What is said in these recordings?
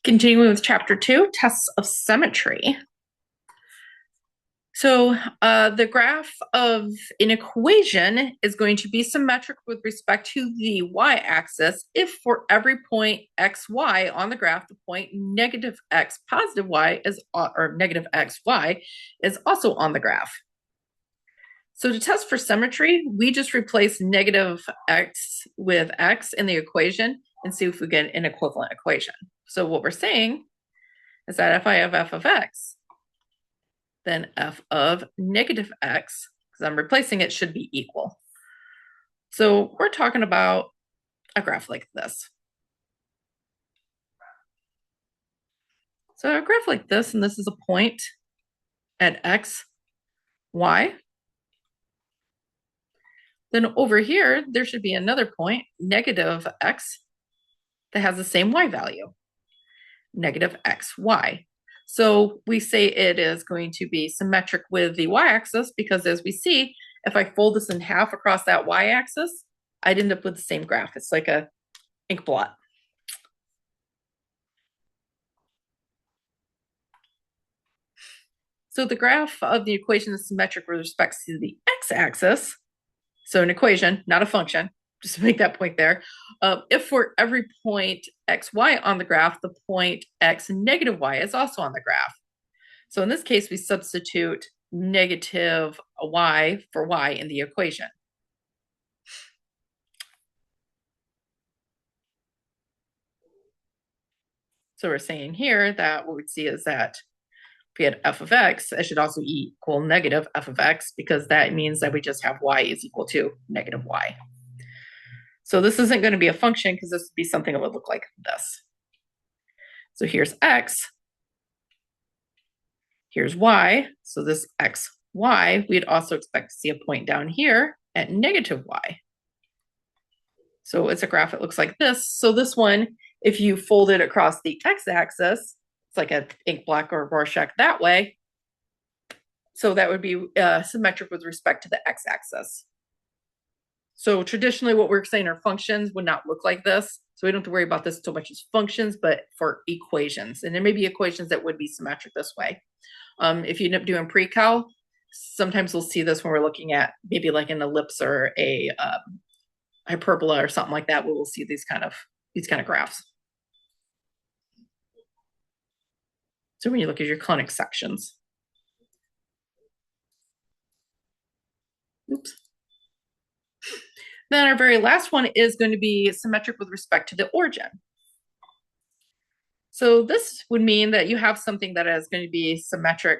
Continuing with chapter 2, tests of symmetry. So the graph of an equation is going to be symmetric with respect to the y-axis if for every point xy on the graph, the point negative x positive y is, or negative xy is also on the graph. So to test for symmetry, we just replace negative x with x in the equation and see if we get an equivalent equation. So what we're saying is that if I have f of x, then f of negative x, because I'm replacing it, should be equal. So we're talking about a graph like this. So a graph like this, and this is a point at x, y. Then over here, there should be another point, negative x, that has the same y value, negative x, y. So we say it is going to be symmetric with the y-axis because as we see, if I fold this in half across that y-axis, I'd end up with the same graph. It's like a ink blot. So the graph of the equation is symmetric with respect to the x-axis. So an equation, not a function, just to make that point there. If for every point xy on the graph, the point x negative y is also on the graph. So in this case, we substitute negative y for y in the equation. So we're saying here that what we'd see is that if we had f of x, it should also equal negative f of x because that means that we just have y is equal to negative y. So this isn't going to be a function because this would be something that would look like this. So here's x, here's y. So this x, y, we'd also expect to see a point down here at negative y. So it's a graph that looks like this. So this one, if you fold it across the x-axis, it's like an ink block or a Rorschach that way. So that would be symmetric with respect to the x-axis. So traditionally what we're saying are functions would not look like this. So we don't have to worry about this so much as functions, but for equations. And there may be equations that would be symmetric this way. If you end up doing pre-cal, sometimes we'll see this when we're looking at maybe like an ellipse or a hyperbola or something like that, where we'll see these kind of graphs. So when you look at your conic sections. Oops. Then our very last one is going to be symmetric with respect to the origin. So this would mean that you have something that is going to be symmetric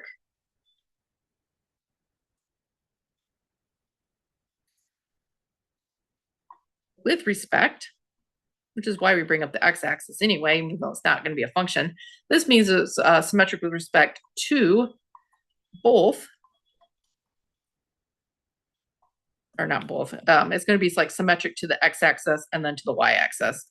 with respect, which is why we bring up the x-axis anyway, even though it's not going to be a function. This means it's symmetric with respect to both, or not both. It's going to be like symmetric to the x-axis and then to the y-axis.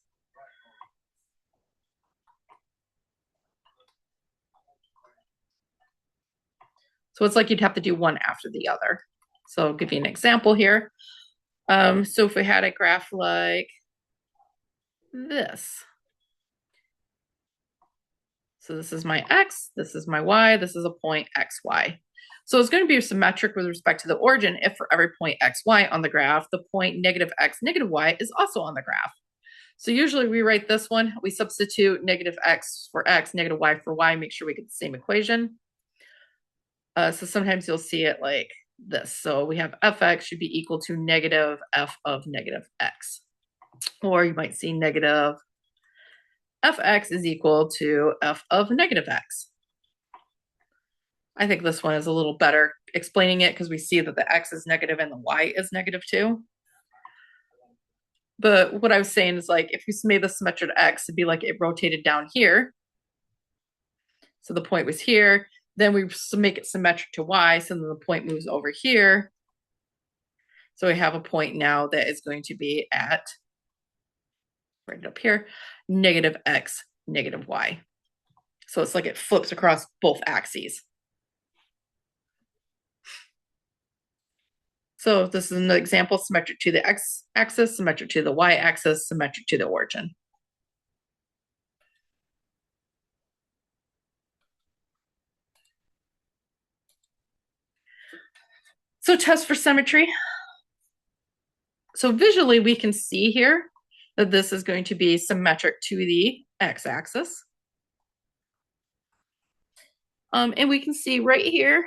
So it's like you'd have to do one after the other. So I'll give you an example here. So if we had a graph like this. So this is my x, this is my y, this is a point xy. So it's going to be symmetric with respect to the origin if for every point xy on the graph, the point negative x negative y is also on the graph. So usually we write this one, we substitute negative x for x, negative y for y, make sure we get the same equation. So sometimes you'll see it like this. So we have fx should be equal to negative f of negative x. Or you might see negative fx is equal to f of negative x. I think this one is a little better explaining it because we see that the x is negative and the y is negative too. But what I was saying is like if we made this symmetric to x, it'd be like it rotated down here. So the point was here. Then we make it symmetric to y, so then the point moves over here. So we have a point now that is going to be at, right up here, negative x, negative y. So it's like it flips across both axes. So this is an example, symmetric to the x-axis, symmetric to the y-axis, symmetric to the origin. So test for symmetry. So visually we can see here that this is going to be symmetric to the x-axis. And we can see right here.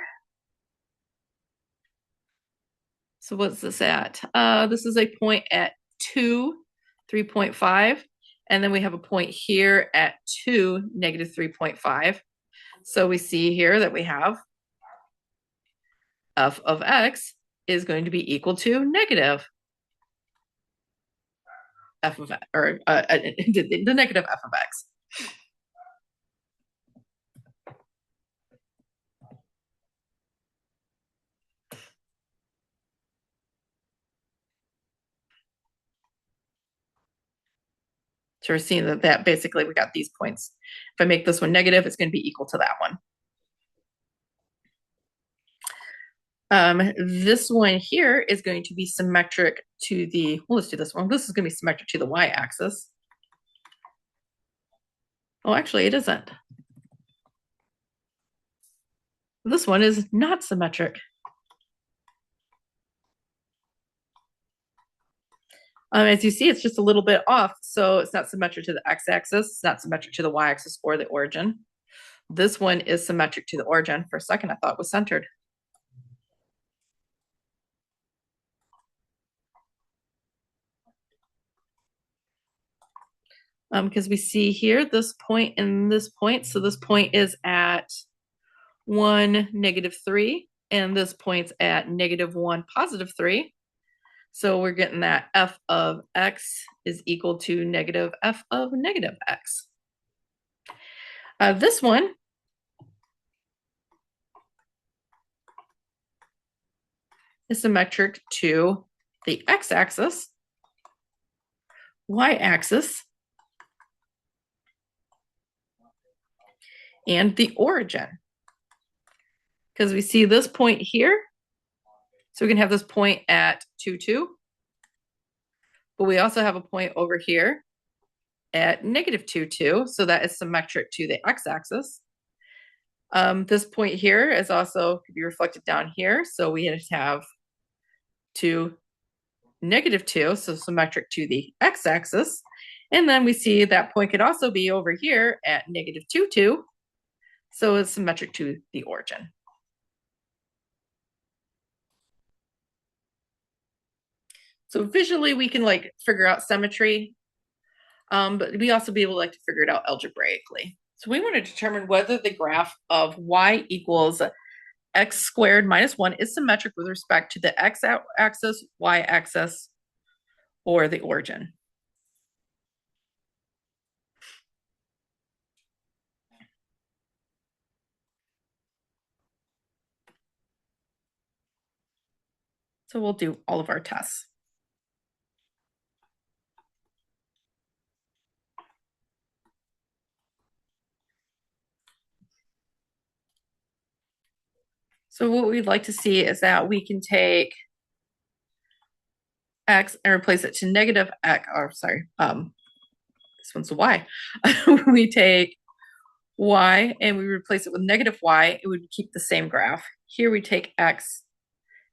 So what's this at? This is a point at 2, 3.5. And then we have a point here at 2, negative 3.5. So we see here that we have f of x is going to be equal to negative f of x, or the negative f of x. So we're seeing that basically we got these points. If I make this one negative, it's going to be equal to that one. This one here is going to be symmetric to the, well, let's do this one. This is going to be symmetric to the y-axis. Oh, actually, it isn't. This one is not symmetric. As you see, it's just a little bit off. So it's not symmetric to the x-axis. It's not symmetric to the y-axis or the origin. This one is symmetric to the origin. For a second, I thought it was centered. Because we see here this point and this point. So this point is at 1, negative 3, and this point's at negative 1, positive 3. So we're getting that f of x is equal to negative f of negative x. This one is symmetric to the x-axis, y-axis, and the origin. Because we see this point here. So we can have this point at 2, 2. But we also have a point over here at negative 2, 2. So that is symmetric to the x-axis. This point here is also could be reflected down here. So we have 2, negative 2, so symmetric to the x-axis. And then we see that point could also be over here at negative 2, 2. So it's symmetric to the origin. So visually we can like figure out symmetry, but we also be able to figure it out algebraically. So we want to determine whether the graph of y equals x squared minus 1 is symmetric with respect to the x-axis, y-axis, or the origin. So we'll do all of our tests. So what we'd like to see is that we can take x and replace it to negative x, or sorry, this one's a y. We take y and we replace it with negative y, it would keep the same graph. Here we take x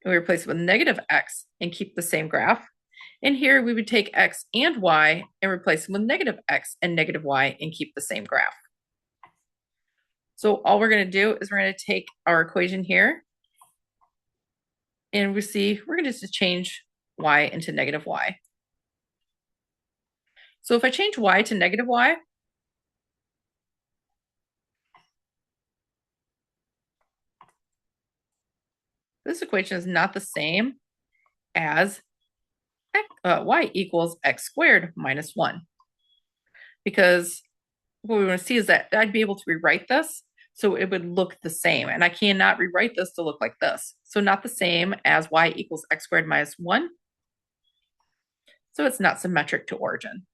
and we replace it with negative x and keep the same graph. And here we would take x and y and replace them with negative x and negative y and keep the same graph. So all we're going to do is we're going to take our equation here and we see we're going to just change y into negative y. So if I change y to negative y, this equation is not the same as y equals x squared minus 1. Because what we want to see is that I'd be able to rewrite this so it would look the same. And I cannot rewrite this to look like this. So not the same as y equals x squared minus 1. So it's not symmetric to origin.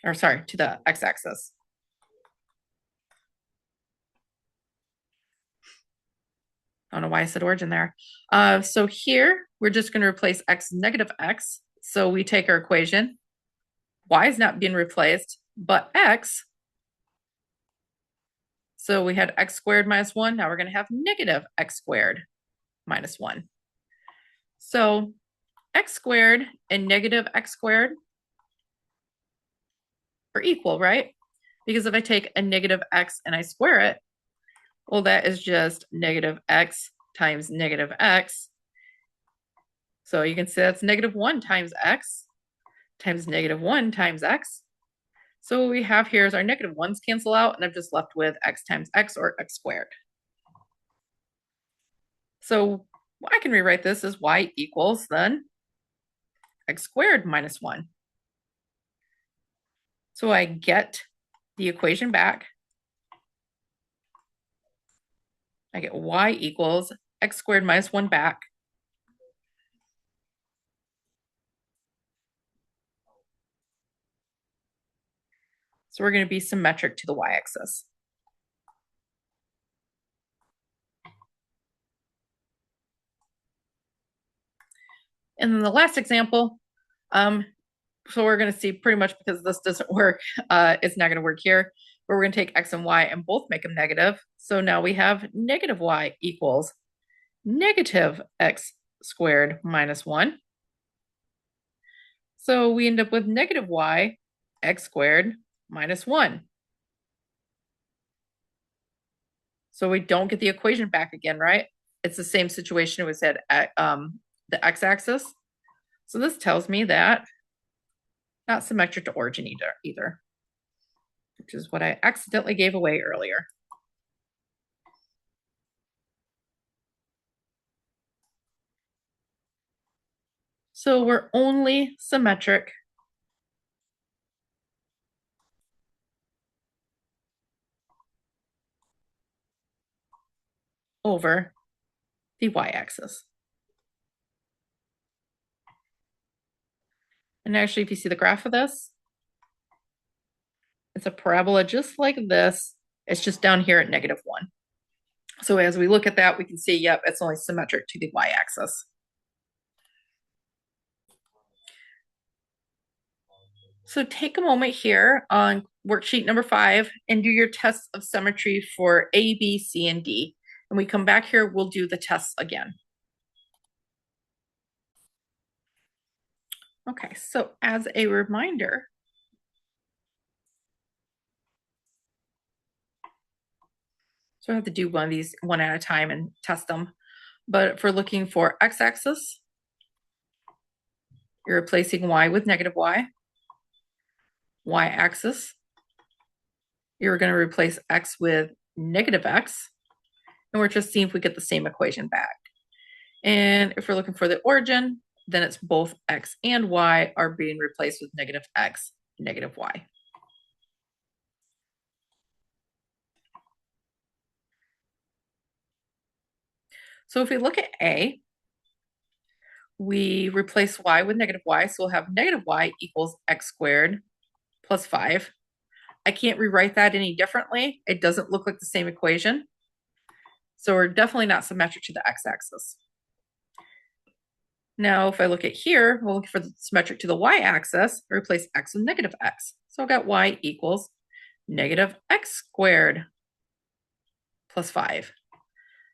Or sorry, to the x-axis. I don't know why I said origin there. So here, we're just going to replace x negative x. So we take our equation. Y is not being replaced, but x. So we had x squared minus 1. Now we're going to have negative x squared minus 1. So x squared and negative x squared are equal, right? Because if I take a negative x and I square it, well, that is just negative x times negative x. So you can say that's negative 1 times x times negative 1 times x. So what we have here is our negative 1's cancel out, and I'm just left with x times x, or x squared. So I can rewrite this as y equals then x squared minus 1. So I get the equation back. I get y equals x squared minus 1 back. So we're going to be symmetric to the y-axis. And then the last example, so we're going to see pretty much, because this doesn't work, it's not going to work here, but we're going to take x and y and both make them negative. So now we have negative y equals negative x squared minus 1. So we end up with negative y x squared minus 1. So we don't get the equation back again, right? It's the same situation it was at the x-axis. So this tells me that not symmetric to origin either, which is what I accidentally gave away earlier. So we're only symmetric over the y-axis. And actually, if you see the graph of this, it's a parabola just like this. It's just down here at negative 1. So as we look at that, we can see, yep, it's only symmetric to the y-axis. So take a moment here on worksheet number 5 and do your tests of symmetry for A, B, C, and D. When we come back here, we'll do the tests again. Okay, so as a reminder, so I have to do one of these one at a time and test them. But if we're looking for x-axis, you're replacing y with negative y. Y-axis, you're going to replace x with negative x. And we're just seeing if we get the same equation back. And if we're looking for the origin, then it's both x and y are being replaced with negative x, negative y. So if we look at A, we replace y with negative y, so we'll have negative y equals x squared plus 5. I can't rewrite that any differently. It doesn't look like the same equation. So we're definitely not symmetric to the x-axis. Now, if I look at here, we'll look for the symmetric to the y-axis, replace x with negative x. So I've got y equals negative x squared plus 5.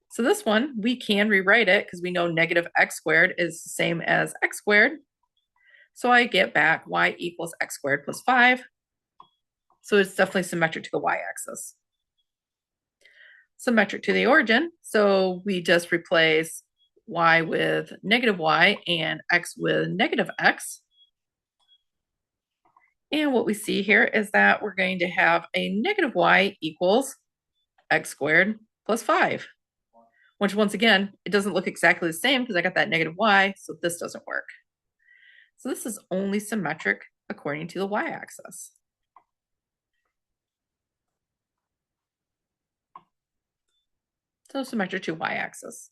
So this one, we can rewrite it because we know negative x squared is the same as x squared. So I get back y equals x squared plus 5. So it's definitely symmetric to the y-axis. Symmetric to the origin, so we just replace y with negative y and x with negative x. And what we see here is that we're going to have a negative y equals x squared plus 5, which once again, it doesn't look exactly the same because I got that negative y, so this doesn't work. So this is only symmetric according to the y-axis. So symmetric to y-axis.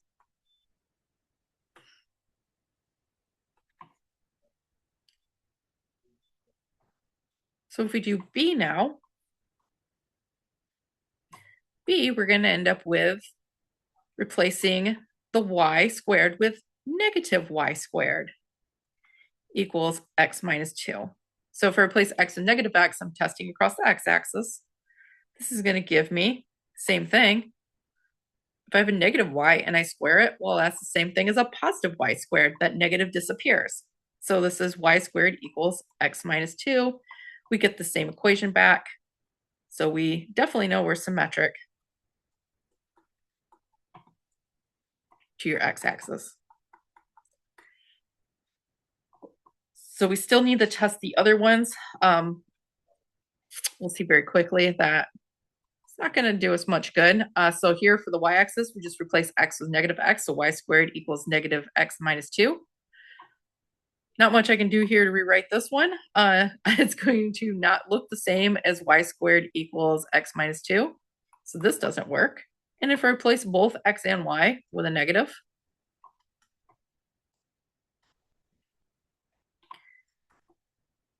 So if we do B now, B, we're going to end up with replacing the y squared with negative y squared equals x minus 2. So if I replace x with negative x, I'm testing across the x-axis. This is going to give me same thing. If I have a negative y and I square it, well, that's the same thing as a positive y squared. That negative disappears. So this is y squared equals x minus 2. We get the same equation back. So we definitely know we're symmetric to your x-axis. So we still need to test the other ones. We'll see very quickly that it's not going to do us much good. So here for the y-axis, we just replace x with negative x. So y squared equals negative x minus 2. Not much I can do here to rewrite this one. It's going to not look the same as y squared equals x minus 2. So this doesn't work. And if I replace both x and y with a negative,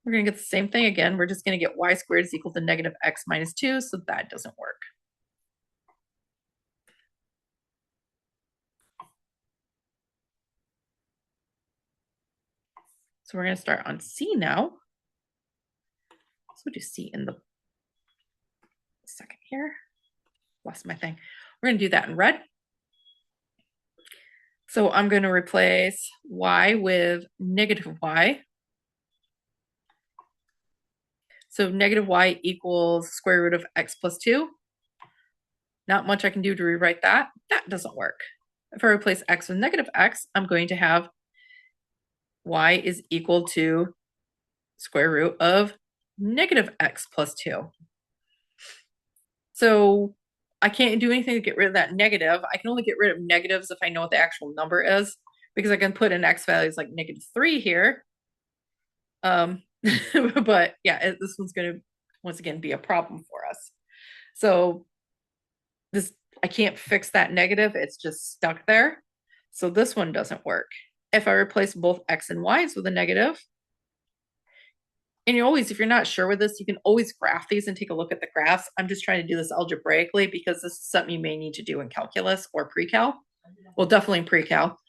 we're going to get the same thing again. We're just going to get y squared is equal to negative x minus 2. So that doesn't work. So we're going to start on C now. So we'll do C in the second here. Lost my thing. We're going to do that in red. So I'm going to replace y with negative y. So negative y equals square root of x plus 2. Not much I can do to rewrite that. That doesn't work. If I replace x with negative x, I'm going to have y is equal to square root of negative x plus 2. So I can't do anything to get rid of that negative. I can only get rid of negatives if I know what the actual number is, because I can put in x values like negative 3 here. But yeah, this one's going to, once again, be a problem for us. So this, I can't fix that negative. It's just stuck there. So this one doesn't work. If I replace both x and y's with a negative, and you always, if you're not sure with this, you can always graph these and take a look at the graphs. I'm just trying to do this algebraically because this is something you may need to do in calculus or pre-cal. Well, definitely in pre-cal.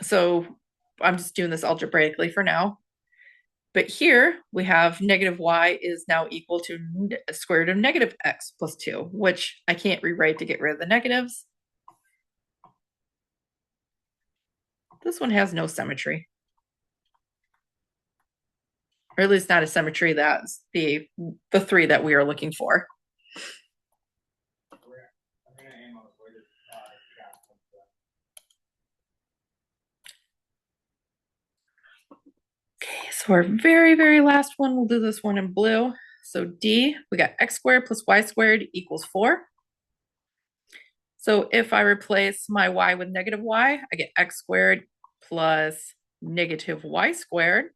So I'm just doing this algebraically for now. But here we have negative y is now equal to square root of negative x plus 2, which I can't rewrite to get rid of the negatives. This one has no symmetry. Or at least not a symmetry that's the 3 that we are looking for. Okay, so our very, very last one, we'll do this one in blue. So D, we got x squared plus y squared equals 4. So if I replace my y with negative y, I get x squared plus negative y squared.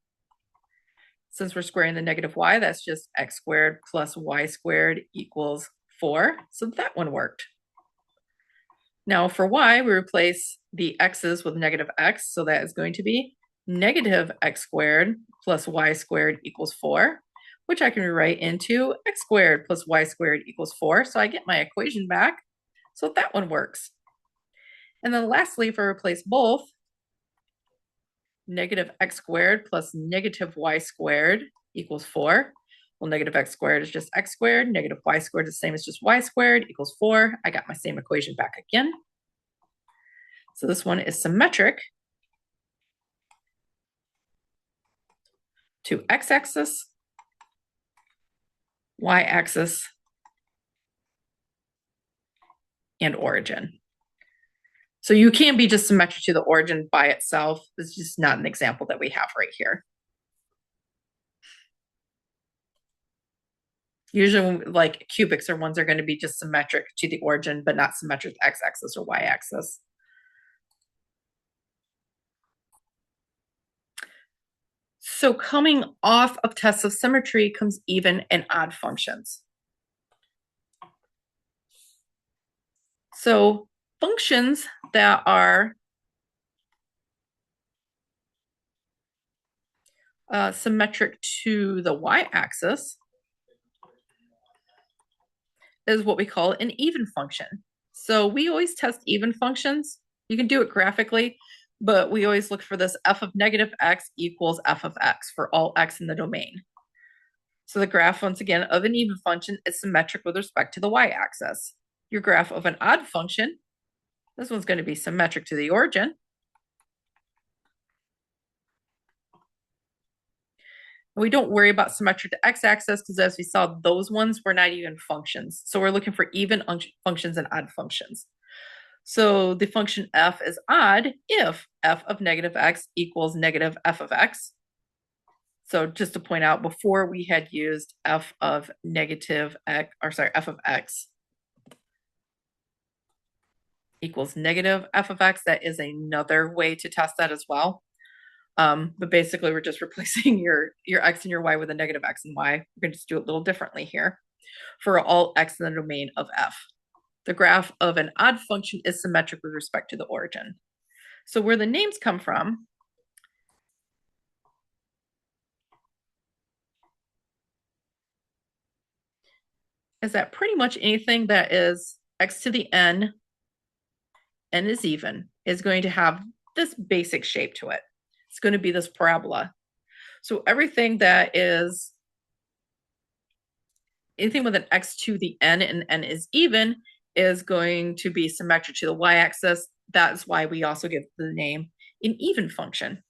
Since we're squaring the negative y, that's just x squared plus y squared equals 4. So that one worked. Now for y, we replace the x's with negative x. So that is going to be negative x squared plus y squared equals 4, which I can rewrite into x squared plus y squared equals 4. So I get my equation back. So that one works. And then lastly, if I replace both, negative x squared plus negative y squared equals 4. Well, negative x squared is just x squared. Negative y squared is the same as just y squared equals 4. I got my same equation back again. So this one is symmetric to x-axis, y-axis, and origin. So you can be just symmetric to the origin by itself. It's just not an example that we have right here. Usually like cubics or ones are going to be just symmetric to the origin, but not symmetric to x-axis or y-axis. So coming off of tests of symmetry comes even and odd functions. So functions that are symmetric to the y-axis is what we call an even function. So we always test even functions. You can do it graphically, but we always look for this f of negative x equals f of x for all x in the domain. So the graph, once again, of an even function is symmetric with respect to the y-axis. Your graph of an odd function, this one's going to be symmetric to the origin. We don't worry about symmetric to x-axis because, as we saw, those ones were not even functions. So we're looking for even functions and odd functions. So the function f is odd if f of negative x equals negative f of x. So just to point out, before we had used f of negative x, or sorry, f of x equals negative f of x. That is another way to test that as well. But basically, we're just replacing your x and your y with a negative x and y. We're going to just do it a little differently here for all x in the domain of f. The graph of an odd function is symmetric with respect to the origin. So where the names come from is that pretty much anything that is x to the n is even is going to have this basic shape to it. It's going to be this parabola. So everything that is anything with an x to the n and n is even is going to be symmetric to the y-axis. That's why we also give the name an even function.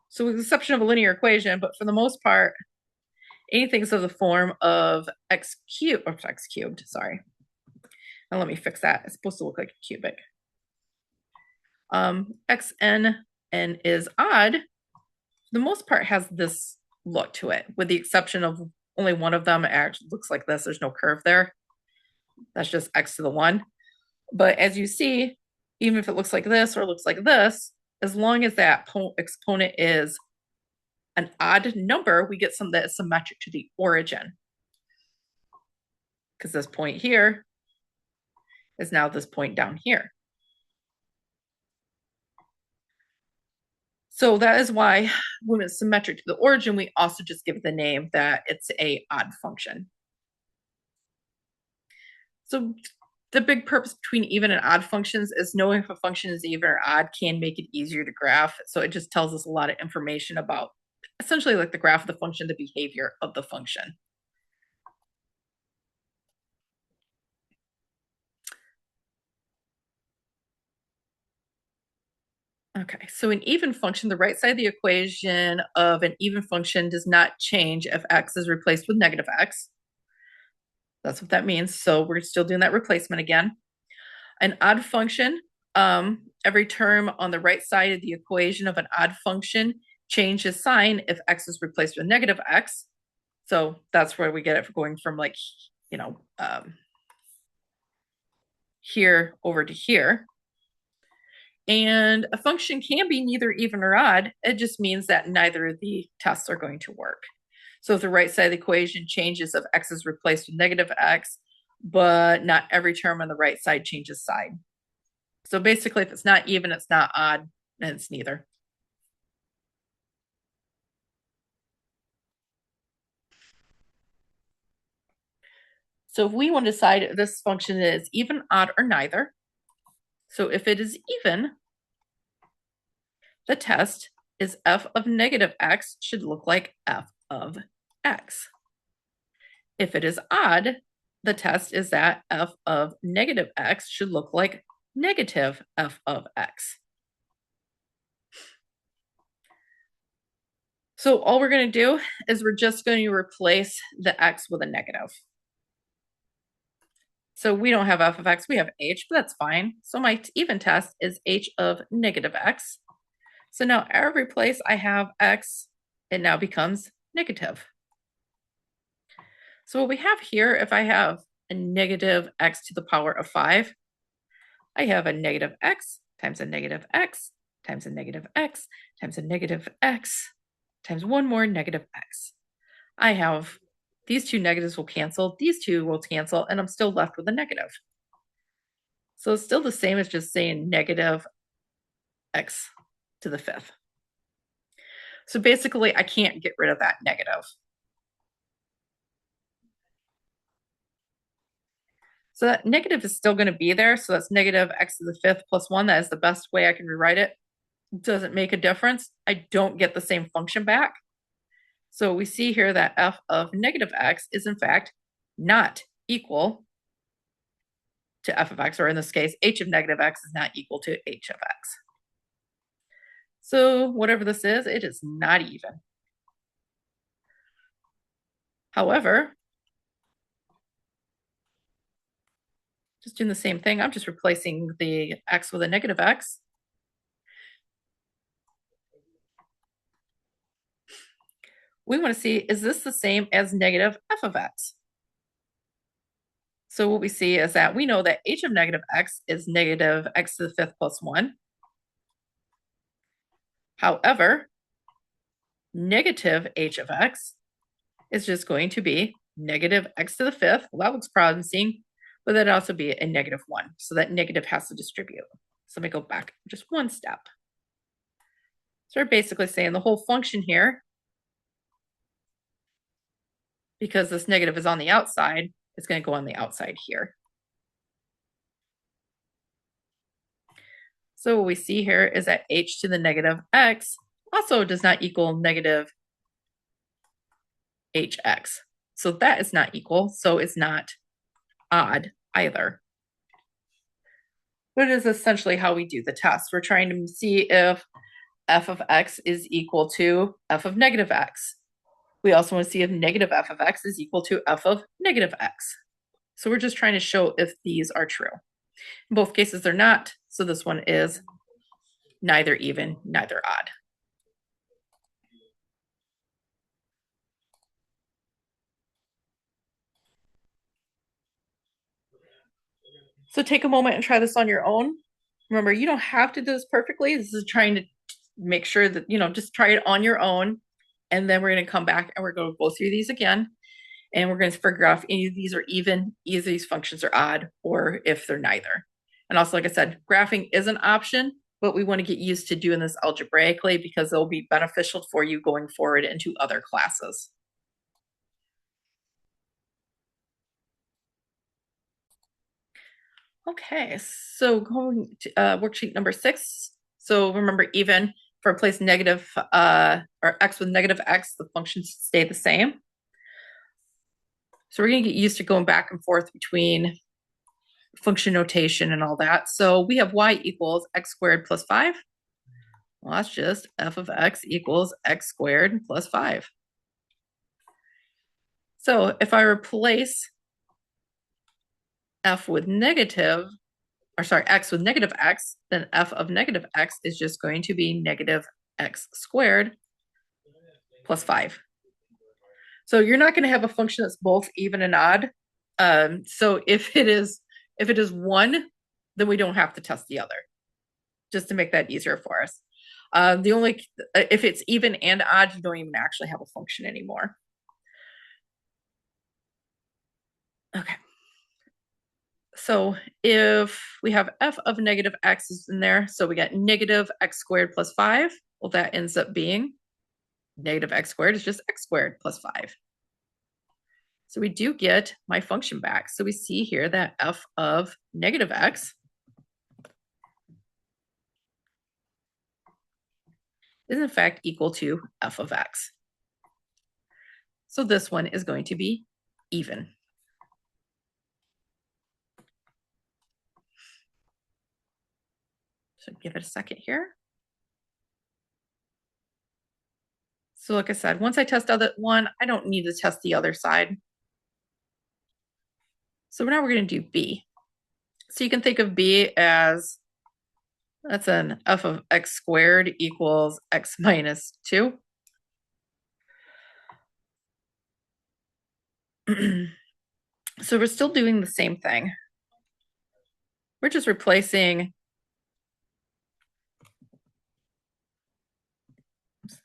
So with the exception of a linear equation, but for the most part, anything's of the form of x cubed, sorry. Now let me fix that. It's supposed to look like a cubic. Xn and is odd, for the most part has this look to it, with the exception of only one of them. It actually looks like this. There's no curve there. That's just x to the 1. But as you see, even if it looks like this or looks like this, as long as that exponent is an odd number, we get something that is symmetric to the origin. Because this point here is now this point down here. So that is why when it's symmetric to the origin, we also just give the name that it's a odd function. So the big purpose between even and odd functions is knowing if a function is even or odd can make it easier to graph. So it just tells us a lot of information about essentially like the graph of the function, the behavior of the function. Okay, so an even function, the right side of the equation of an even function does not change if x is replaced with negative x. That's what that means. So we're still doing that replacement again. An odd function, every term on the right side of the equation of an odd function changes sign if x is replaced with negative x. So that's where we get it for going from like, here over to here. And a function can be neither even or odd. It just means that neither of the tests are going to work. So if the right side of the equation changes if x is replaced with negative x, but not every term on the right side changes sign. So basically, if it's not even, it's not odd, and it's neither. So if we want to decide if this function is even, odd, or neither, so if it is even, the test is f of negative x should look like f of x. If it is odd, the test is that f of negative x should look like negative f of x. So all we're going to do is we're just going to replace the x with a negative. So we don't have f of x, we have h, but that's fine. So my even test is h of negative x. So now every place I have x, it now becomes negative. So what we have here, if I have a negative x to the power of 5, I have a negative x times a negative x times a negative x times a negative x times one more negative x. I have these two negatives will cancel, these two will cancel, and I'm still left with a negative. So it's still the same as just saying negative x to the 5th. So basically, I can't get rid of that negative. So that negative is still going to be there. So that's negative x to the 5th plus 1. That is the best way I can rewrite it. doesn't make a difference, I don't get the same function back. So we see here that f of negative x is in fact not equal to f of x, or in this case, h of negative x is not equal to h of x. So whatever this is, it is not even. However, just doing the same thing, I'm just replacing the x with a negative x. We want to see, is this the same as negative f of x? So what we see is that we know that h of negative x is negative x to the fifth plus 1. However, negative h of x is just going to be negative x to the fifth. Well, that looks promising, but that'd also be a negative 1. So that negative has to distribute. So let me go back just one step. So we're basically saying the whole function here, because this negative is on the outside, it's going to go on the outside here. So what we see here is that h to the negative x also does not equal negative hx. So that is not equal, so it's not odd either. But it is essentially how we do the test. We're trying to see if f of x is equal to f of negative x. We also want to see if negative f of x is equal to f of negative x. So we're just trying to show if these are true. In both cases, they're not. So this one is neither even, neither odd. So take a moment and try this on your own. Remember, you don't have to do this perfectly. This is trying to make sure that, just try it on your own. And then we're going to come back and we're going to go through these again. And we're going to figure out if any of these are even, either of these functions are odd, or if they're neither. And also, like I said, graphing is an option, but we want to get used to doing this algebraically because it'll be beneficial for you going forward into other classes. Okay, so going to worksheet number 6. So remember, even for place negative or x with negative x, the functions stay the same. So we're going to get used to going back and forth between function notation and all that. So we have y equals x squared plus 5. Well, that's just f of x equals x squared plus 5. So if I replace f with negative, or sorry, x with negative x, then f of negative x is just going to be negative x squared plus 5. So you're not going to have a function that's both even and odd. So if it is 1, then we don't have to test the other, just to make that easier for us. If it's even and odd, you don't even actually have a function anymore. Okay. So if we have f of negative x is in there, so we get negative x squared plus 5. Well, that ends up being negative x squared is just x squared plus 5. So we do get my function back. So we see here that f of negative x is in fact equal to f of x. So this one is going to be even. So give it a second here. So like I said, once I test other one, I don't need to test the other side. So now we're going to do b. So you can think of b as, that's an f of x squared equals x minus 2. So we're still doing the same thing. We're just replacing,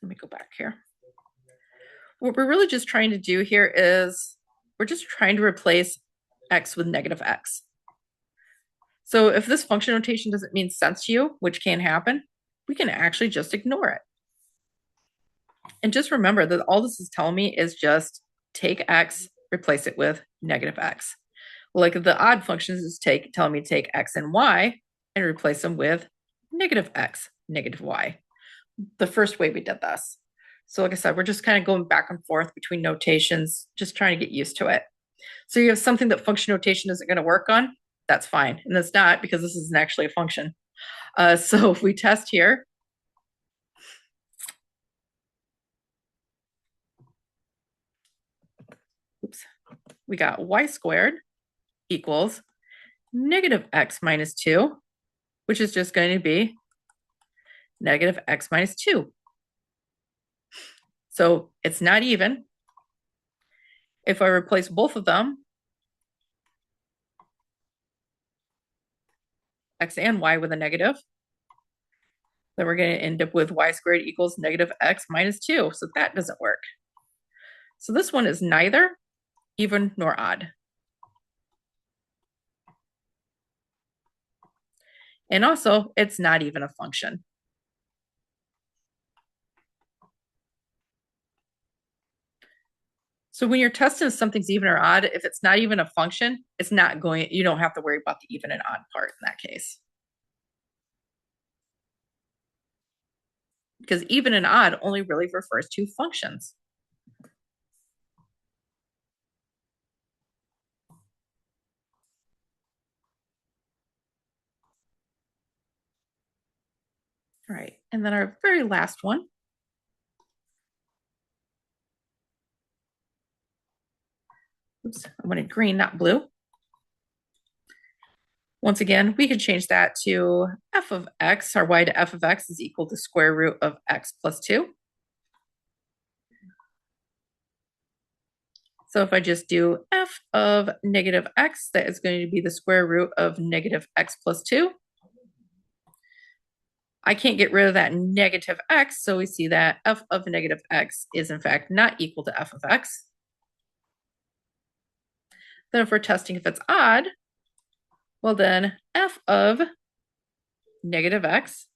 let me go back here. What we're really just trying to do here is we're just trying to replace x with negative x. So if this function notation doesn't mean sense to you, which can happen, we can actually just ignore it. And just remember that all this is telling me is just take x, replace it with negative x. Like the odd functions is telling me to take x and y and replace them with negative x. negative y, the first way we did this. So like I said, we're just kind of going back and forth between notations, just trying to get used to it. So you have something that function notation isn't going to work on, that's fine. And it's not, because this isn't actually a function. So if we test here, oops, we got y squared equals negative x minus 2, which is just going to be negative x minus 2. So it's not even. If I replace both of them, x and y with a negative, then we're going to end up with y squared equals negative x minus 2. So that doesn't work. So this one is neither even nor odd. And also, it's not even a function. So when you're testing if something's even or odd, if it's not even a function, it's not going, you don't have to worry about the even and odd part in that case. Because even and odd only really refers to functions. All right, and then our very last one. Oops, I wanted green, not blue. Once again, we could change that to f of x, or y to f of x is equal to square root of x plus 2. So if I just do f of negative x, that is going to be the square root of negative x plus 2. I can't get rid of that negative x, so we see that f of negative x is in fact not equal to f of x. Then if we're testing if it's odd, well then f of negative x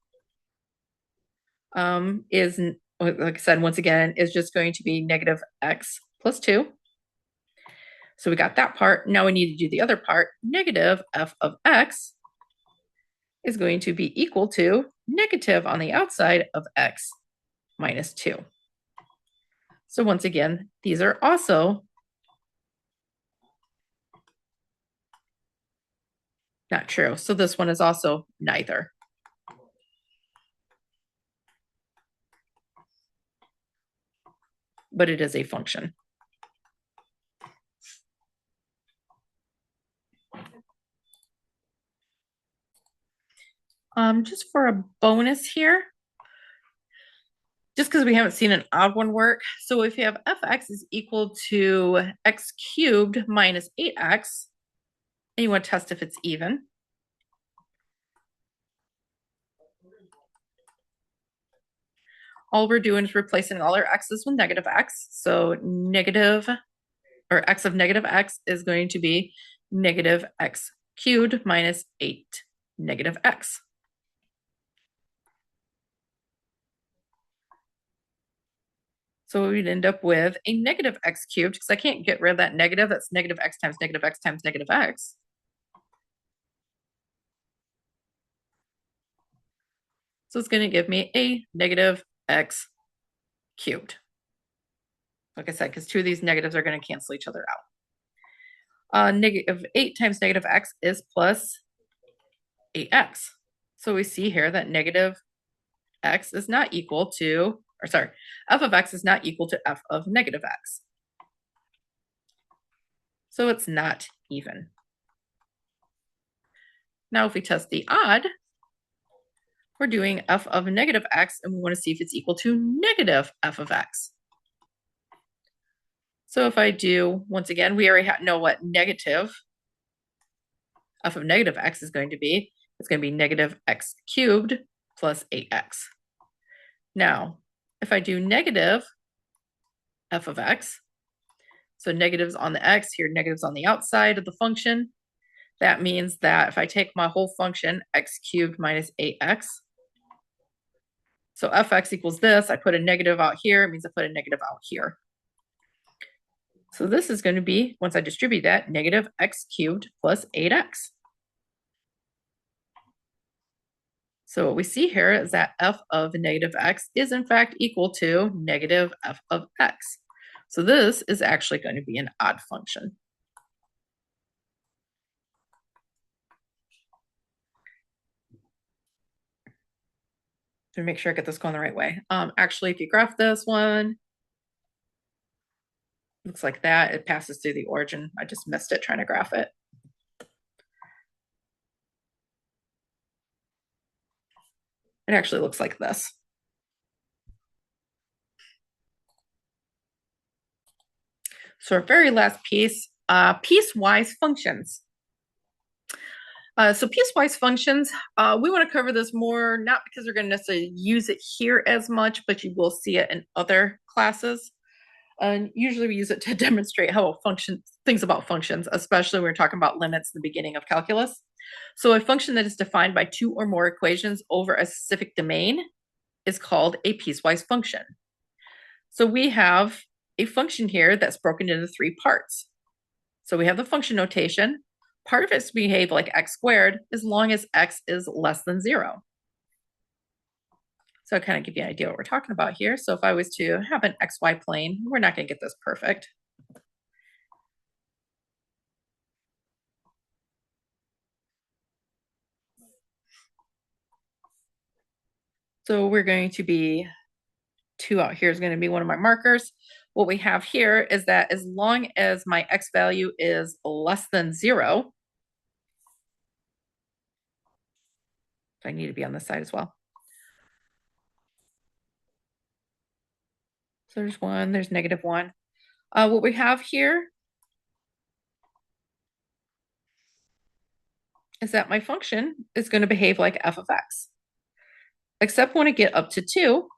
is, like I said, once again, is just going to be negative x plus 2. So we got that part. Now we need to do the other part. Negative f of x is going to be equal to negative on the outside of x minus 2. So once again, these are also not true. So this one is also neither. But it is a function. Just for a bonus here, just because we haven't seen an odd one work. So if you have fx is equal to x cubed minus 8x, and you want to test if it's even. All we're doing is replacing all our x's with negative x. So negative, or x of negative x is going to be negative x cubed minus 8 negative x. So we'd end up with a negative x cubed, because I can't get rid of that negative. That's negative x times negative x times negative x. So it's going to give me a negative x cubed. Like I said, because two of these negatives are going to cancel each other out. Negative 8 times negative x is plus 8x. So we see here that negative x is not equal to, or sorry, f of x is not equal to f of negative x. So it's not even. Now if we test the odd, we're doing f of negative x, and we want to see if it's equal to negative f of x. So if I do, once again, we already know what negative f of negative x is going to be. It's going to be negative x cubed plus 8x. Now, if I do negative f of x, so negatives on the x, here negatives on the outside of the function, that means that if I take my whole function, x cubed minus 8x, so fx equals this, I put a negative out here, it means I put a negative out here. So this is going to be, once I distribute that, negative x cubed plus 8x. So what we see here is that f of negative x is in fact equal to negative f of x. So this is actually going to be an odd function. To make sure I get this going the right way. Actually, if you graph this one, looks like that. It passes through the origin. I just missed it trying to graph it. It actually looks like this. So our very last piece, piecewise functions. So piecewise functions, we want to cover this more, not because we're going to necessarily use it here as much, but you will see it in other classes. And usually we use it to demonstrate how a function, things about functions, especially when we're talking about limits in the beginning of calculus. So a function that is defined by two or more equations over a specific domain is called a piecewise function. So we have a function here that's broken into three parts. So we have the function notation. Part of it's behave like x squared as long as x is less than 0. So I'll kind of give you an idea what we're talking about here. So if I was to have an xy plane, we're not going to get this perfect. So we're going to be 2 out here is going to be one of my markers. What we have here is that as long as my x value is less than 0, I need to be on this side as well. So there's 1, there's -1. What we have here is that my function is going to behave like f of x. Except when I get up to 2,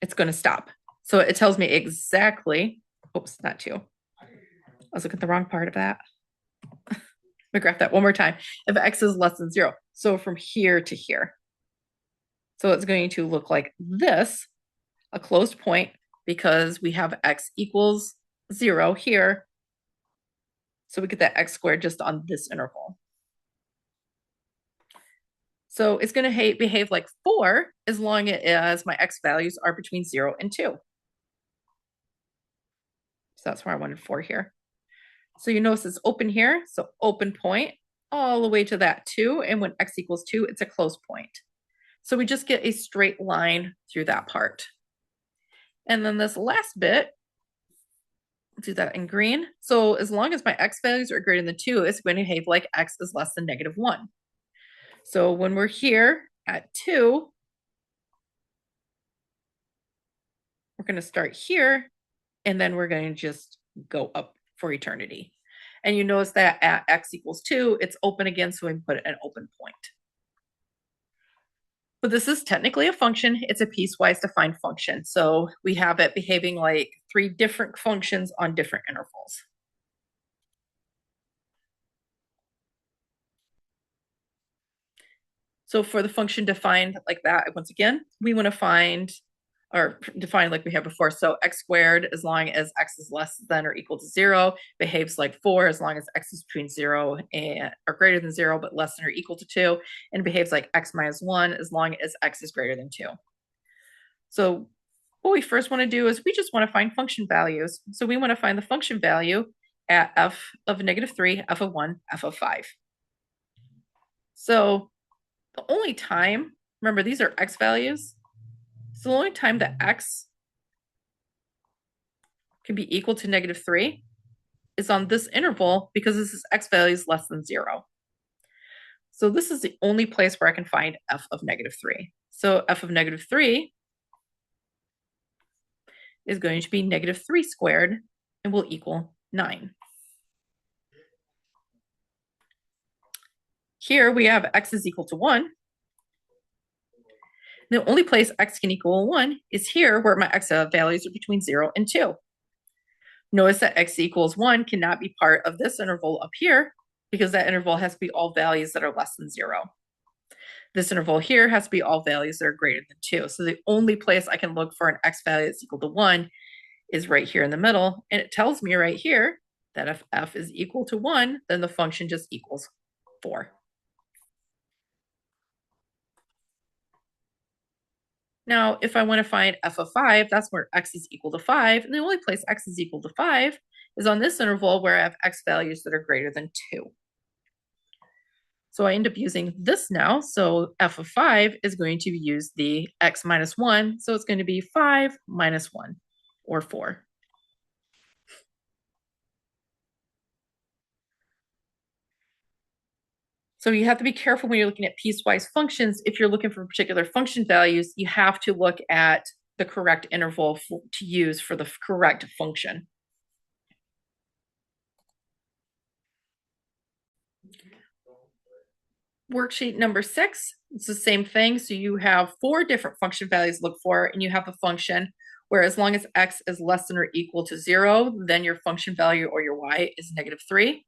it's going to stop. So it tells me exactly, oops, not 2. I was looking at the wrong part of that. Let me graph that one more time. If x is less than 0, so from here to here. So it's going to look like this, a closed point, because we have x equals 0 here. So we get that x squared just on this interval. So it's going to behave like 4 as long as my x values are between 0 and 2. So that's where I wanted 4 here. So you notice it's open here, so open point all the way to that 2, and when x equals 2, it's a closed point. So we just get a straight line through that part. And then this last bit, do that in green. So as long as my x values are greater than 2, it's going to behave like x is less than -1. So when we're here at 2, we're going to start here, and then we're going to just go up for eternity. And you notice that at x equals 2, it's open again, so we put an open point. But this is technically a function. It's a piecewise defined function. So we have it behaving like 3 different functions on different intervals. So for the function defined like that, once again, we want to find or define like we had before. So x squared, as long as x is less than or equal to 0, behaves like 4 as long as x is between 0 and or greater than 0, but less than or equal to 2, and behaves like x minus 1 as long as x is greater than 2. So what we first want to do is we just want to find function values. So we want to find the function value at f of -3, f of 1, f of 5. So the only time, remember these are x values, so the only time that x can be equal to -3 is on this interval because this is x values less than 0. So this is the only place where I can find f of -3. So f of -3 is going to be -3 squared and will equal 9. Here we have x is equal to 1. The only place x can equal 1 is here where my x values are between 0 and 2. Notice that x equals 1 cannot be part of this interval up here because that interval has to be all values that are less than 0. This interval here has to be all values that are greater than 2. So the only place I can look for an x value that's equal to 1 is right here in the middle. And it tells me right here that if f is equal to 1, then the function just equals 4. Now, if I want to find f of 5, that's where x is equal to 5. And the only place x is equal to 5 is on this interval where I have x values that are greater than 2. So I end up using this now. So f of 5 is going to use the x minus 1. So it's going to be 5 minus 1, or 4. So you have to be careful when you're looking at piecewise functions. If you're looking for particular function values, you have to look at the correct interval to use for the correct function. Worksheet number 6, it's the same thing. So you have 4 different function values to look for, and you have a function where as long as x is less than or equal to 0, then your function value or your y is -3.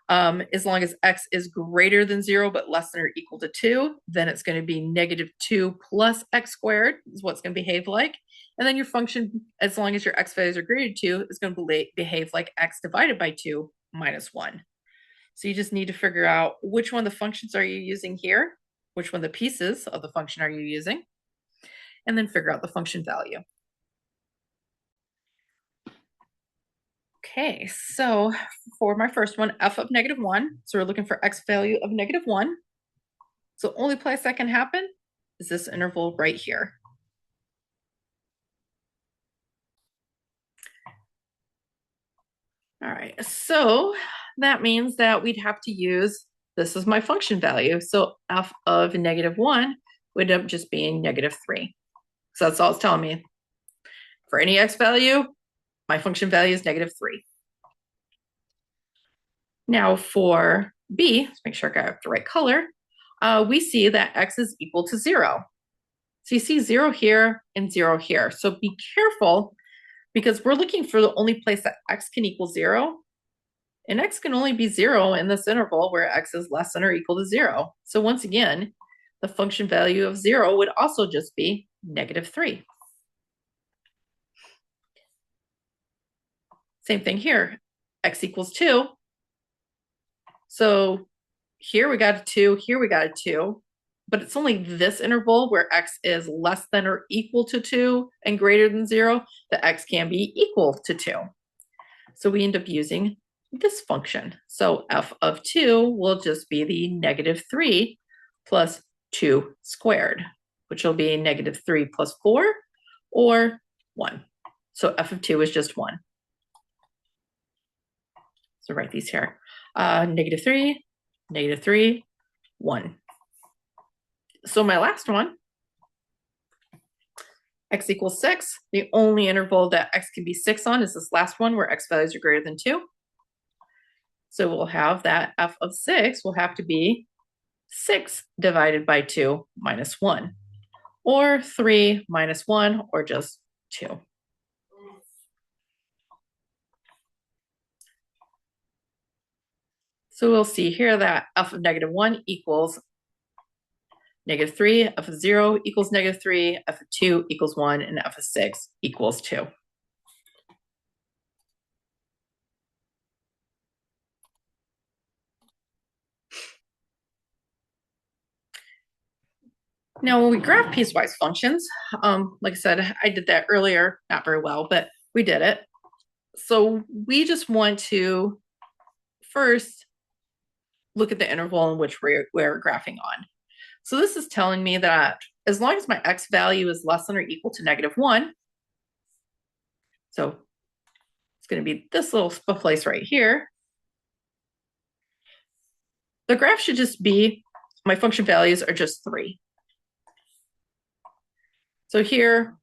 As long as x is greater than 0 but less than or equal to 2, then it's going to be -2 plus x squared is what's going to behave like. And then your function, as long as your x values are greater than 2, is going to behave like x divided by 2 minus 1. So you just need to figure out which one of the functions are you using here, which one of the pieces of the function are you using, and then figure out the function value. Okay, so for my first one, f of -1, so we're looking for x value of -1. So only place that can happen is this interval right here. All right, so that means that we'd have to use, this is my function value. So f of -1 would end up just being -3. So that's all it's telling me. For any x value, my function value is -3. Now for b, let's make sure I got the right color, we see that x is equal to 0. So you see 0 here and 0 here. So be careful, because we're looking for the only place that x can equal 0. And x can only be 0 in this interval where x is less than or equal to 0. So once again, the function value of 0 would also just be -3. Same thing here, x equals 2. So here we got a 2, here we got a 2, but it's only this interval where x is less than or equal to 2 and greater than 0 that x can be equal to 2. So we end up using this function. So f of 2 will just be the -3 plus 2 squared, which will be -3 plus 4, or 1. So f of 2 is just 1. So write these here. -3, -3, 1. So my last one, x equals 6. The only interval that x can be 6 on is this last one where x values are greater than 2. So we'll have that f of 6 will have to be 6 divided by 2 minus 1, or 3 minus 1, or just 2. So we'll see here that f of -1 equals -3, f of 0 equals -3, f of 2 equals 1, and f of 6 equals 2. Now, when we graph piecewise functions, like I said, I did that earlier, not very well, but we did it. So we just want to first look at the interval in which we're graphing on. So this is telling me that as long as my x value is less than or equal to -1, so it's going to be this little place right here, the graph should just be, my function values are just 3. So here,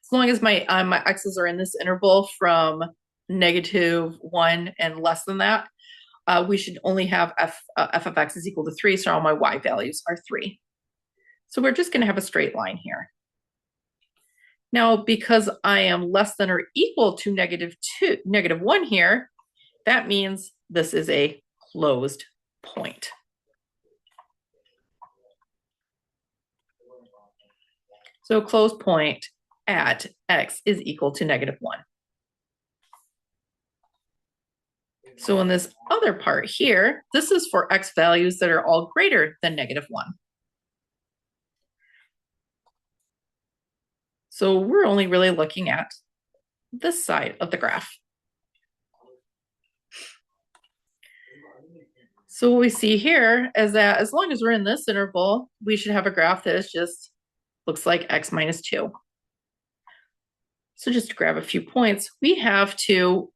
as long as my x's are in this interval from -1 and less than that, we should only have f of x is equal to 3, so all my y values are 3. So we're just going to have a straight line here. Now, because I am less than or equal to -1 here, that means this is a closed point. So a closed point at x is equal to -1. So in this other part here, this is for x values that are all greater than -1. So we're only really looking at this side of the graph. So what we see here is that as long as we're in this interval, we should have a graph that is just looks like x minus 2. So just to grab a few points, we have to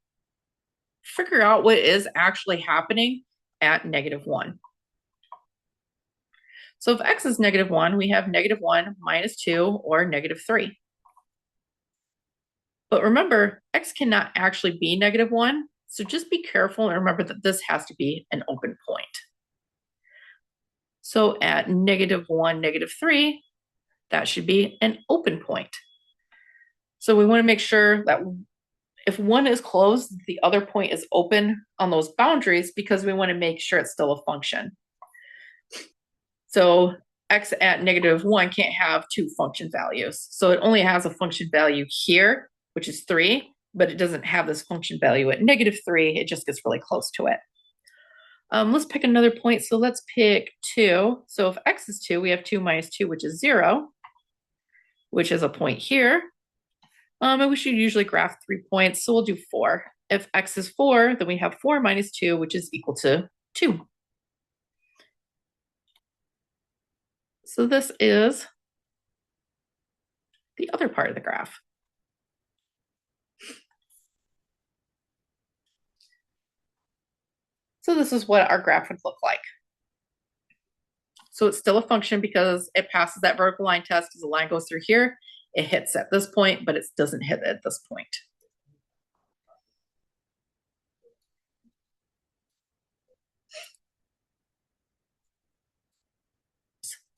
figure out what is actually happening at -1. So if x is -1, we have -1 minus 2 or -3. But remember, x cannot actually be -1, so just be careful and remember that this has to be an open point. So at -1, -3, that should be an open point. So we want to make sure that if one is closed, the other point is open on those boundaries because we want to make sure it's still a function. So x at -1 can't have two function values. So it only has a function value here, which is 3, but it doesn't have this function value at -3. It just gets really close to it. Let's pick another point. So let's pick 2. So if x is 2, we have 2 minus 2, which is 0, which is a point here. And we should usually graph 3 points, so we'll do 4. If x is 4, then we have 4 minus 2, which is equal to 2. So this is the other part of the graph. So this is what our graph would look like. So it's still a function because it passes that vertical line test because the line goes through here. It hits at this point, but it doesn't hit at this point.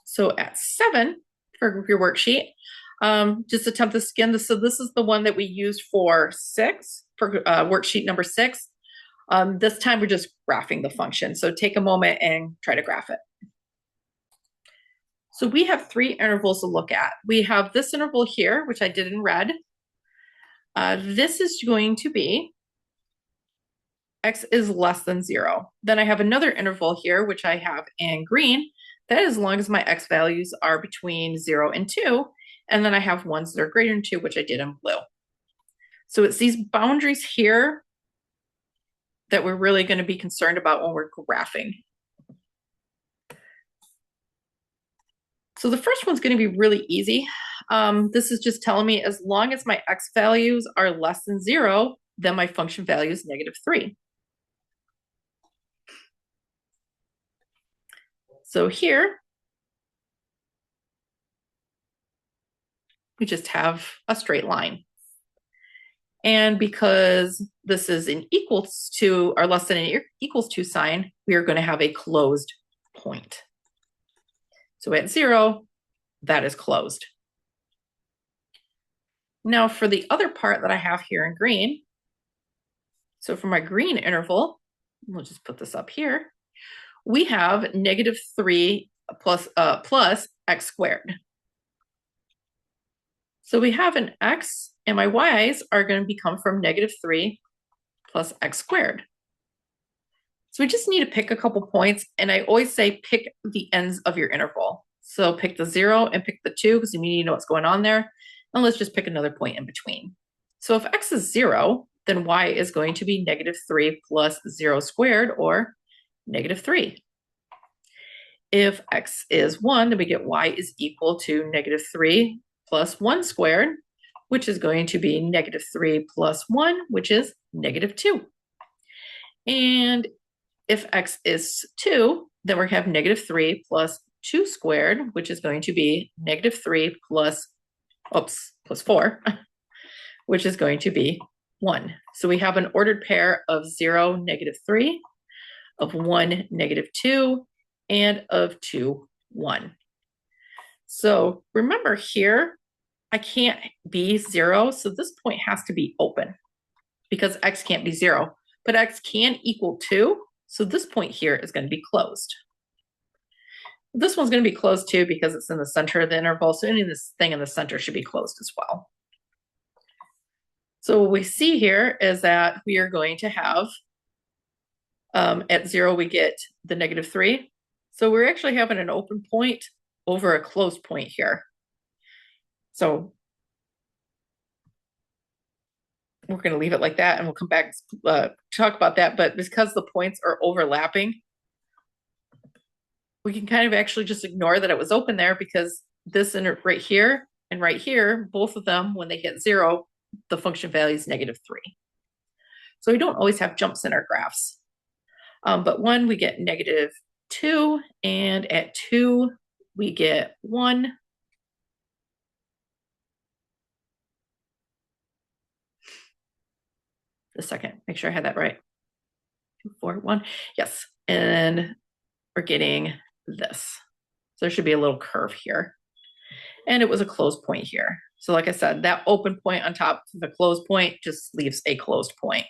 So at 7 for your worksheet, just attempt to skim this. So this is the one that we used for 6, for worksheet number 6. This time we're just graphing the function. So take a moment and try to graph it. So we have 3 intervals to look at. We have this interval here, which I did in red. This is going to be x is less than 0. Then I have another interval here, which I have in green. That is as long as my x values are between 0 and 2. And then I have ones that are greater than 2, which I did in blue. So it's these boundaries here that we're really going to be concerned about when we're graphing. So the first one's going to be really easy. This is just telling me as long as my x values are less than 0, then my function value is -3. So here, we just have a straight line. And because this is an equals to or less than an equals to sign, we are going to have a closed point. So at 0, that is closed. Now for the other part that I have here in green, so for my green interval, we'll just put this up here, we have -3 plus x squared. So we have an x, and my y's are going to become from -3 plus x squared. So we just need to pick a couple points, and I always say pick the ends of your interval. So pick the 0 and pick the 2 because you need to know what's going on there. And let's just pick another point in between. So if x is 0, then y is going to be -3 plus 0 squared, or -3. If x is 1, then we get y is equal to -3 plus 1 squared, which is going to be -3 plus 1, which is -2. And if x is 2, then we have -3 plus 2 squared, which is going to be -3 plus 4, which is going to be 1. So we have an ordered pair of 0, -3, of 1, -2, and of 2, 1. So remember here, I can't be 0, so this point has to be open because x can't be 0, but x can equal 2, so this point here is going to be closed. This one's going to be closed too because it's in the center of the interval, so any of this thing in the center should be closed as well. So what we see here is that we are going to have At 0, we get the -3. So we're actually having an open point over a closed point here. So we're going to leave it like that, and we'll come back talk about that. But because the points are overlapping, we can kind of actually just ignore that it was open there, because this right here and right here, both of them, when they hit 0, the function value is -3. So we don't always have jumps in our graphs. But 1, we get -2, and at 2, we get 1. A second, make sure I had that right. 2, 4, 1. Yes. And we're getting this. So there should be a little curve here. And it was a closed point here. So like I said, that open point on top of the closed point just leaves a closed point.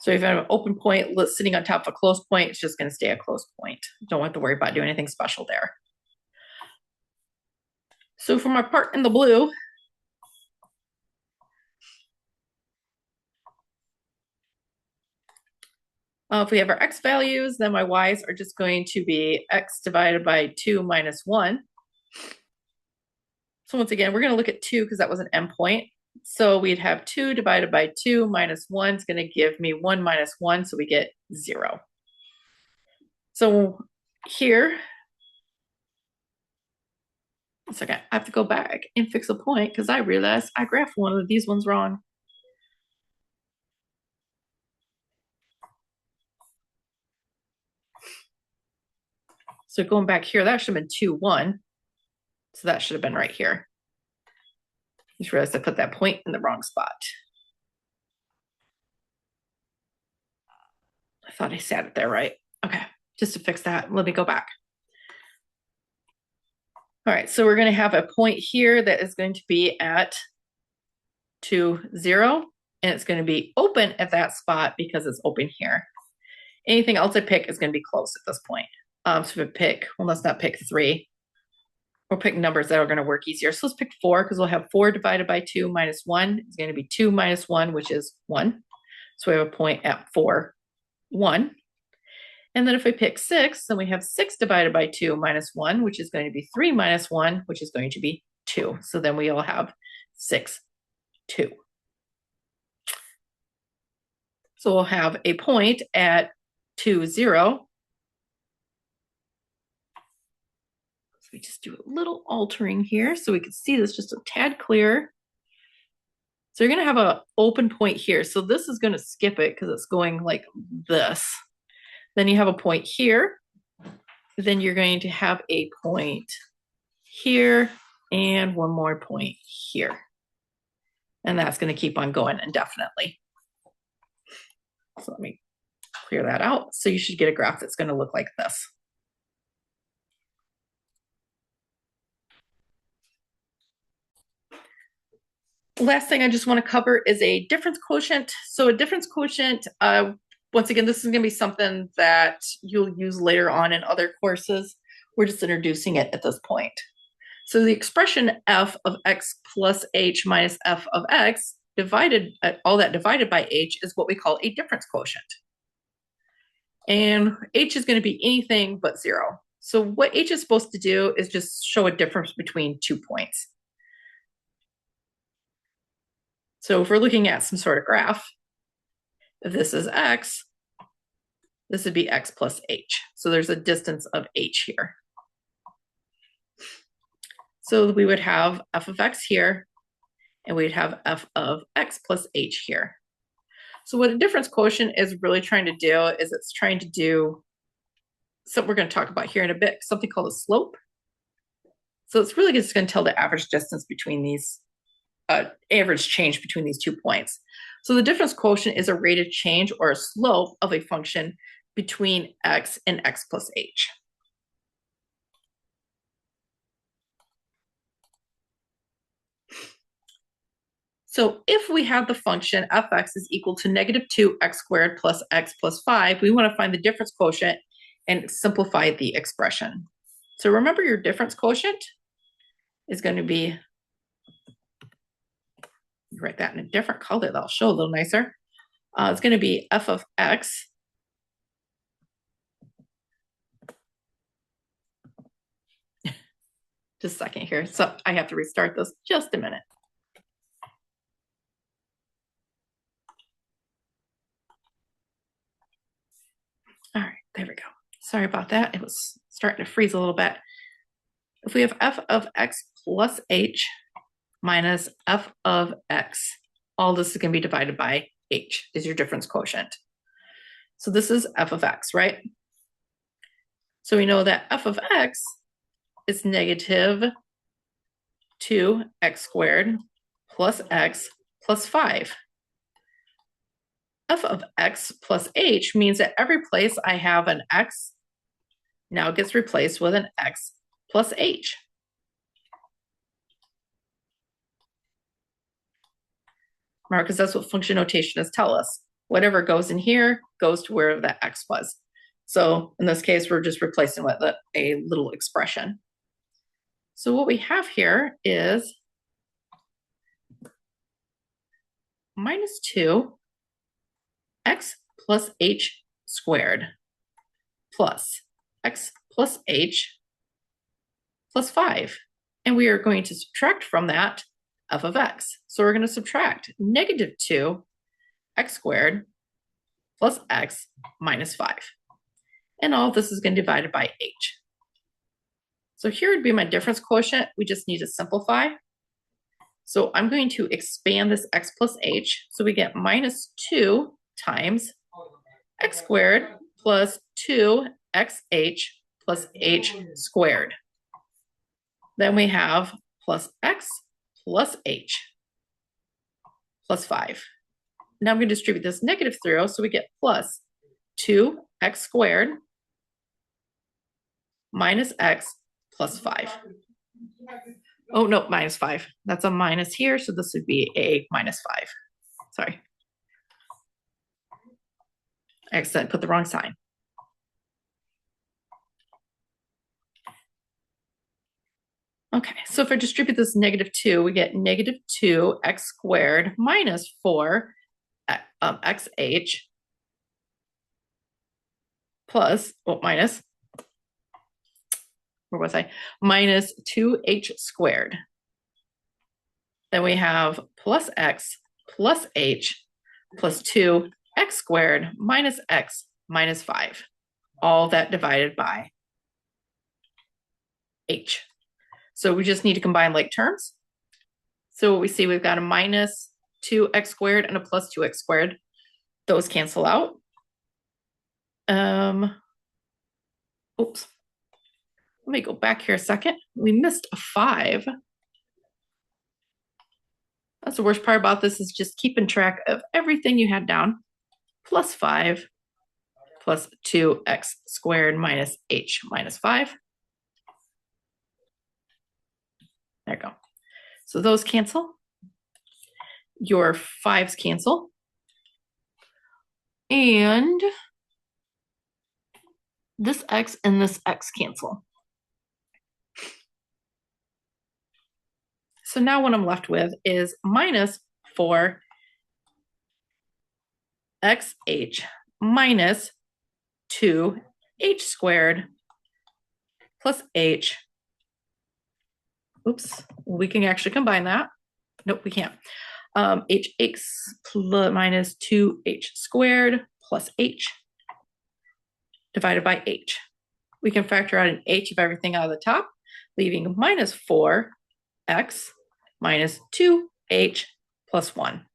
So if I have an open point sitting on top of a closed point, it's just going to stay a closed point. Don't have to worry about doing anything special there. So for my part in the blue, if we have our x values, then my y's are just going to be x divided by 2 minus 1. So once again, we're going to look at 2 because that was an endpoint. So we'd have 2 divided by 2 minus 1 is going to give me 1 minus 1, so we get 0. So here, a second, I have to go back and fix a point because I realized I graphed one of these ones wrong. So going back here, that should have been 2, 1. So that should have been right here. Just realized I put that point in the wrong spot. I thought I sat it there right. Okay, just to fix that, let me go back. All right, so we're going to have a point here that is going to be at 2, 0, and it's going to be open at that spot because it's open here. Anything else I pick is going to be close at this point. So if I pick, well, let's not pick 3. We'll pick numbers that are going to work easier. So let's pick 4, because we'll have 4 divided by 2 minus 1 is going to be 2 minus 1, which is 1. So we have a point at 4, 1. And then if we pick 6, then we have 6 divided by 2 minus 1, which is going to be 3 minus 1, which is going to be 2. So then we will have 6, 2. So we'll have a point at 2, 0. So we just do a little altering here so we can see this just a tad clearer. So you're going to have an open point here. So this is going to skip it because it's going like this. Then you have a point here. Then you're going to have a point here and one more point here. And that's going to keep on going indefinitely. So let me clear that out. So you should get a graph that's going to look like this. Last thing I just want to cover is a difference quotient. So a difference quotient, once again, this is going to be something that you'll use later on in other courses. We're just introducing it at this point. So the expression f of x plus h minus f of x divided, all that divided by h is what we call a difference quotient. And h is going to be anything but 0. So what h is supposed to do is just show a difference between 2 points. So if we're looking at some sort of graph, if this is x, this would be x plus h. So there's a distance of h here. So we would have f of x here, and we'd have f of x plus h here. So what a difference quotient is really trying to do is it's trying to do something we're going to talk about here in a bit, something called a slope. So it's really just going to tell the average distance between these, average change between these 2 points. So the difference quotient is a rate of change or a slope of a function between x and x plus h. So if we have the function f(x) is equal to -2x squared plus x plus 5, we want to find the difference quotient and simplify the expression. So remember, your difference quotient is going to be, write that in a different color, that'll show a little nicer. It's going to be f of x just a second here. So I have to restart this just a minute. All right, there we go. Sorry about that. It was starting to freeze a little bit. If we have f of x plus h minus f of x, all this is going to be divided by h, is your difference quotient. So this is f of x, right? So we know that f of x is -2x squared plus x plus 5. F of x plus h means that every place I have an x now gets replaced with an x plus h. Remember, because that's what function notationists tell us. Whatever goes in here goes to where that x was. So in this case, we're just replacing with a little expression. So what we have here is -2 x plus h squared plus x plus h plus 5. And we are going to subtract from that f of x. So we're going to subtract -2 x squared plus x minus 5. And all of this is going to be divided by h. So here would be my difference quotient. We just need to simplify. So I'm going to expand this x plus h. So we get -2 times x squared plus 2xh plus h squared. Then we have plus x plus h plus 5. Now I'm going to distribute this negative through, so we get plus 2x squared minus x plus 5. Oh, no, minus 5. That's a minus here, so this would be a minus 5. Sorry. I accidentally put the wrong sign. Okay, so if I distribute this -2, we get -2x squared minus 4 xh plus, minus, where was I? Minus 2h squared. Then we have plus x plus h plus 2x squared minus x minus 5. All that divided by h. So we just need to combine like terms. So what we see, we've got a minus 2x squared and a plus 2x squared. Those cancel out. Oops. Let me go back here a second. We missed a 5. That's the worst part about this, is just keeping track of everything you had down. Plus 5 plus 2x squared minus h minus 5. There you go. So those cancel. Your 5s cancel. And this x and this x cancel. So now what I'm left with is minus 4 xh minus 2h squared plus h. Oops, we can actually combine that. Nope, we can't. hx plus minus 2h squared plus h divided by h. We can factor out an h of everything out of the top, leaving minus 4x minus 2h plus 1.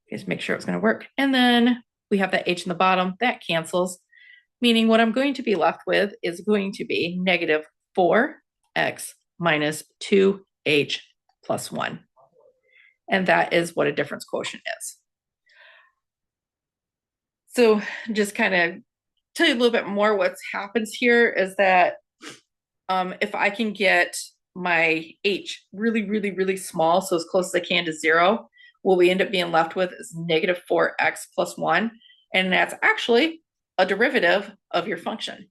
Just make sure it's going to work. And then we have that h in the bottom. That cancels, meaning what I'm going to be left with is going to be negative 4x minus 2h plus 1. And that is what a difference quotient is. So just kind of tell you a little bit more what happens here is that if I can get my h really, really, really small, so as close as I can to 0, what we end up being left with is negative 4x plus 1, and that's actually a derivative of your function.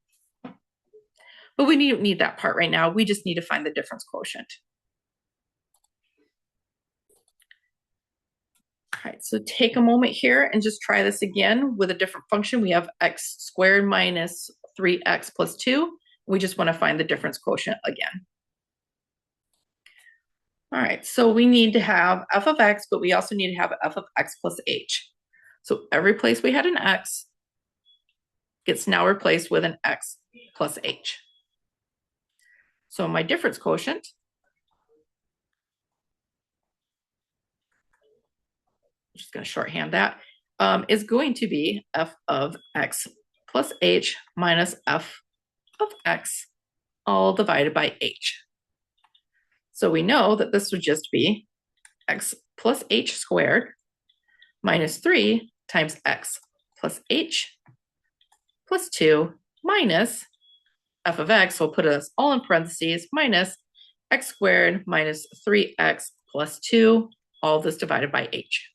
But we don't need that part right now. We just need to find the difference quotient. All right, so take a moment here and just try this again with a different function. We have x squared minus 3x plus 2. We just want to find the difference quotient again. All right, so we need to have f of x, but we also need to have f of x plus h. So every place we had an x gets now replaced with an x plus h. So my difference quotient I'm just going to shorthand that, is going to be f of x plus h minus f of x all divided by h. So we know that this would just be x plus h squared minus 3 times x plus h plus 2 minus f of x, we'll put us all in parentheses, minus x squared minus 3x plus 2, all this divided by h.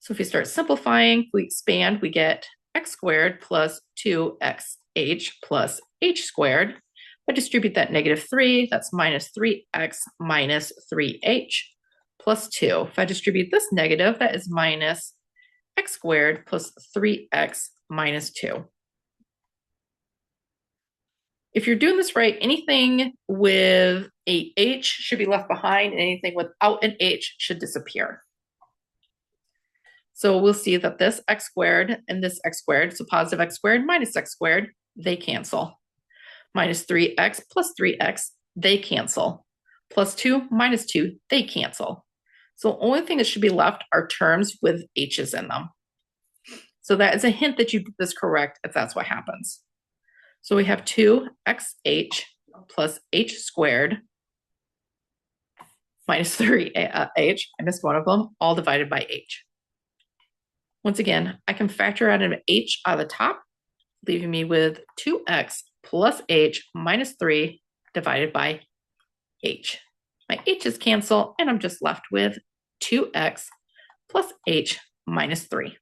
So if we start simplifying, we expand, we get x squared plus 2xh plus h squared. If I distribute that negative 3, that's minus 3x minus 3h plus 2. If I distribute this negative, that is minus x squared plus 3x minus 2. If you're doing this right, anything with a h should be left behind, and anything without an h should disappear. So we'll see that this x squared and this x squared, so positive x squared minus x squared, they cancel. Minus 3x plus 3x, they cancel. Plus 2 minus 2, they cancel. So the only thing that should be left are terms with h's in them. So that is a hint that you did this correct if that's what happens. So we have 2xh plus h squared minus 3h, I missed one of them, all divided by h. Once again, I can factor out an h out of the top, leaving me with 2x plus h minus 3 divided by h. My h's cancel, and I'm just left with 2x plus h minus 3.